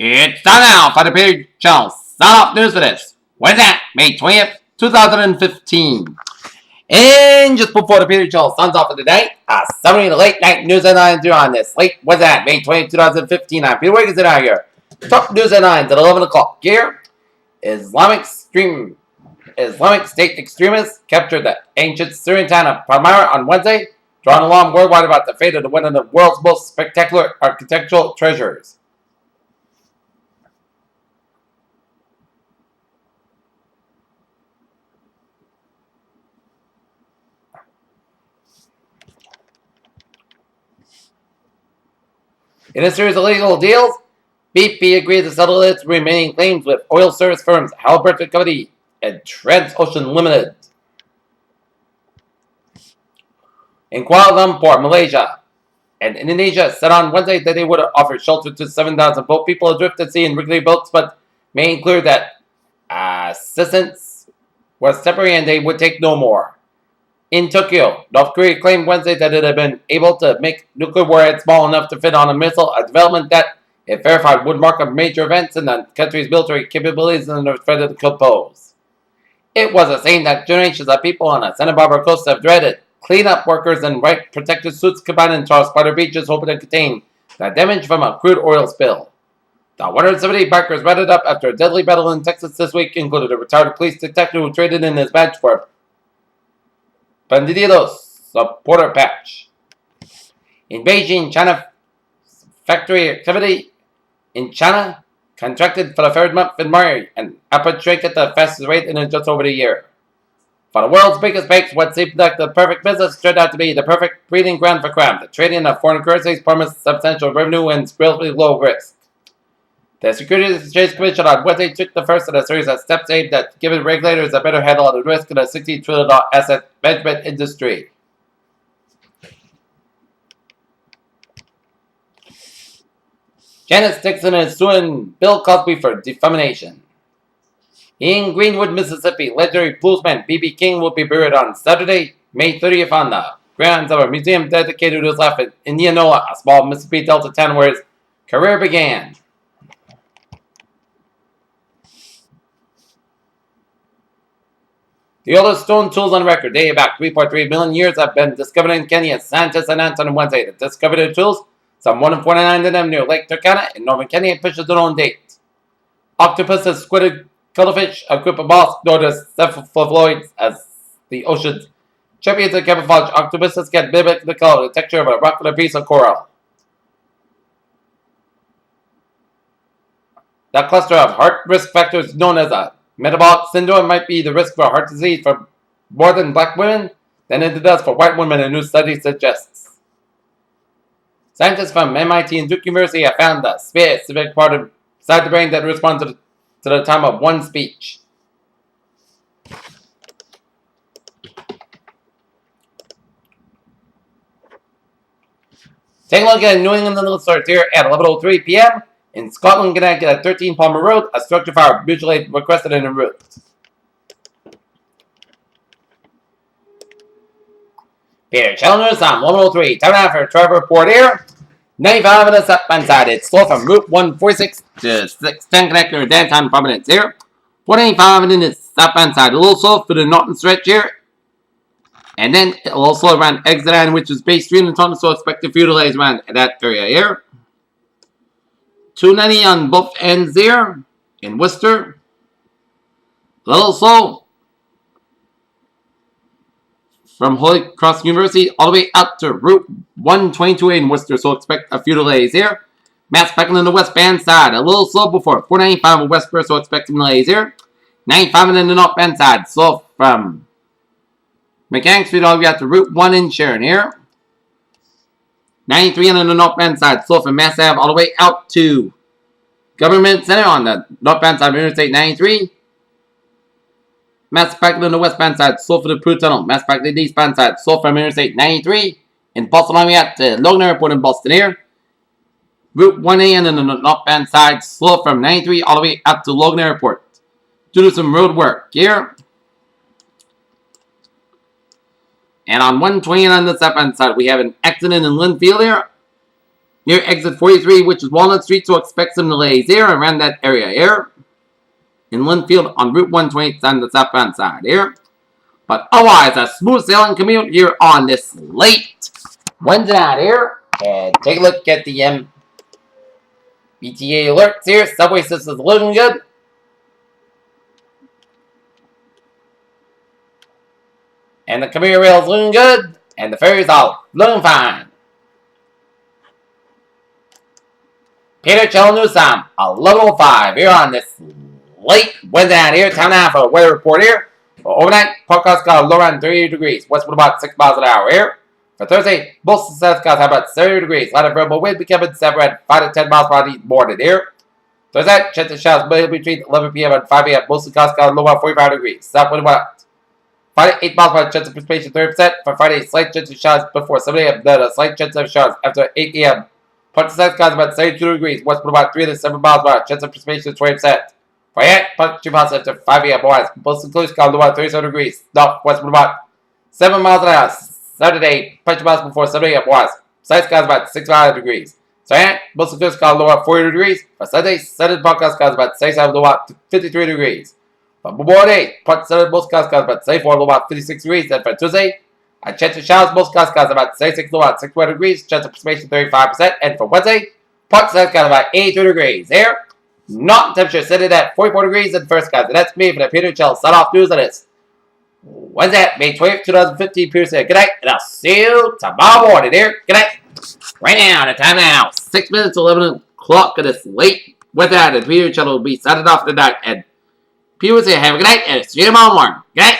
It's time now for the Peter Channel Sign Off News for this. When's that? May 20th, 2015. And just before the Peter Channel signs off for the day, a summary of the late night news headlines are on this. Late, what's that? May 20th, 2015. I'm Peter Wiggins out here. Top news headlines at 11 o'clock. Here, Islamic State extremists captured the ancient Syrian town of Palmyra on Wednesday, drawing alarm worldwide about the fate of one of the world's most spectacular architectural treasures. In a series of legal deals, BP agreed to settle its remaining claims with oil service firms Halliburton Company and Transocean Limited. In Kuala Lumpur, Malaysia, and Indonesia said on Wednesday that they would offer shelter to 7,000 boat people adrift at sea in rickety boats, but made clear that assistance was temporary and they would take no more. In Tokyo, North Korea claimed Wednesday that it had been able to make nuclear warheads small enough to fit on a missile, a development that, if verified, would mark a major event in the country's military capabilities and the threat it could pose. It was a scene that generations of people on the Santa Barbara coast have dreaded. Cleanup workers in white protective suits combined in Charles Spider beaches hoping to contain the damage from a crude oil spill. The 170 bikers rounded up after a deadly battle in Texas this week included a retired police detective who traded in his badge for Bandidos supporter patch. In Beijing, China factory activity in China contracted for the third month in March and output shrank at the fastest rate in just over a year. For the world's biggest banks, what seemed like the perfect business turned out to be the perfect breeding ground for crime. The trading of foreign currencies promised substantial revenue and relatively low risk. The Securities and Exchange Commission on Wednesday took the first in a series of steps aimed at giving regulators a better handle on the risk in the $60 trillion asset management industry. Janice Dixon is suing Bill Cosby for defamation. In Greenwood, Mississippi, legendary bluesman B.B. King will be buried on Saturday, May 30th on the grounds of a museum dedicated to his life in Indianola, a small Mississippi Delta town where his career began. The oldest stone tools on record, dating about 3.3 million years, have been discovered in Kenya. Scientists announced on Wednesday that discovered the tools, some 149 of them near Lake Turkana in northern Kenya, pushes their own date. Octopuses, squid, cuttlefish, a group of mollusks known as cephalopods as the ocean's champions of camouflage. Octopuses can mimic the color and texture of a rock and a piece of coral. That cluster of heart risk factors known as a metabolic syndrome might be the risk for heart disease for more than black women than it does for white women, a new study suggests. Scientists from MIT and Duke University have found the specific part inside the brain that responds to the time of one speech. Take a look at New England Little Start here at 11:03 p.m. In Scotland, Connecticut at 13 Palmer Road, a structure fire mutual aid requested in a route. Peter Challenger's on 11:03. Time now for Trevor Report here. 95 on the southbound side. It's slow from Route 146 to 610 connector downtown Providence here. 485 on the southbound side. A little slow for the northern stretch here. And then a little slow around exit 9, which is Bay Street and Taunton, so expect a few delays around that area here. 290 on both ends there in Worcester. A little slow from Holy Cross University all the way out to Route 122A in Worcester, so expect a few delays here. Mass back on the westbound side, a little slow before 495 in Westboro, so expect some delays here. 95 on the northbound side, slow from Mechanic Street all the way out to Route 1 in Sharon here. 93 on the northbound side, slow from Mass Ave all the way out to Government Center on the northbound side of Interstate 93. Mass back on the westbound side, slow for the Prue Tunnel. Mass back to the eastbound side, slow from Interstate 93. In Boston, all the way out to Logan Airport in Boston here. Route 1A on the northbound side, slow from 93 all the way out to Logan Airport. Due to some road work here. And on 120 on the southbound side, we have an accident in Linfield here. Here, exit 43, which is Walnut Street, so expect some delays here around that area here. In Linfield on Route 128 on the southbound side here. But otherwise, a smooth sailing commute here on this late Wednesday night here. And take a look at the BTA alerts here. Subway system's looking good. And the commuter rail's looking good. And the ferries all looking fine. Peter Chell News Time, 11:05 here on this late Wednesday night here. Time now for a weather report here. For overnight, forecast got a low around 30 degrees. Westward about 6 miles an hour here. For Thursday, most south skies have about 30 degrees. Light and variable wind becoming 7 at 5 to 10 miles per hour east morning here. Thursday, chance of showers between 11 p.m. and 5 a.m. Most skies got a low about 45 degrees. South wind about Friday, 8 miles per hour, chance of precipitation 30%. For Friday, slight chance of showers before 7 a.m. Then a slight chance of showers after 8 a.m. Punch south skies about 32 degrees. West wind about 3 to 7 miles per hour. Chance of precipitation 20%. For yet, punch 2 miles after 5 a.m. West. Most close got about 37 degrees. North west wind about 7 miles an hour. Saturday, punch miles before 7 a.m. West. Side skies about 65 degrees. So yeah, most close got low at 40 degrees. For Sunday, Sunday podcast skies about 67 low at 53 degrees. For Memorial Day, punch Sunday most skies about 74 low at 56 degrees. And for Tuesday, a chance of showers most skies about 66 low at 61 degrees. Chance of precipitation 35%. And for Wednesday, punch skies about 82 degrees. Here, not temperature sitting at 44 degrees in first skies. And that's me for the Peter Chell Set Off News on this Wednesday, May 20th, 2015. Peter said good night, and I'll see you tomorrow morning here. Good night. Right now, the time now, 6 minutes to 11 o'clock of this late with that, and Peter Chell will be signing off tonight. And Peter will say have a good night, and see you tomorrow morning. Good night.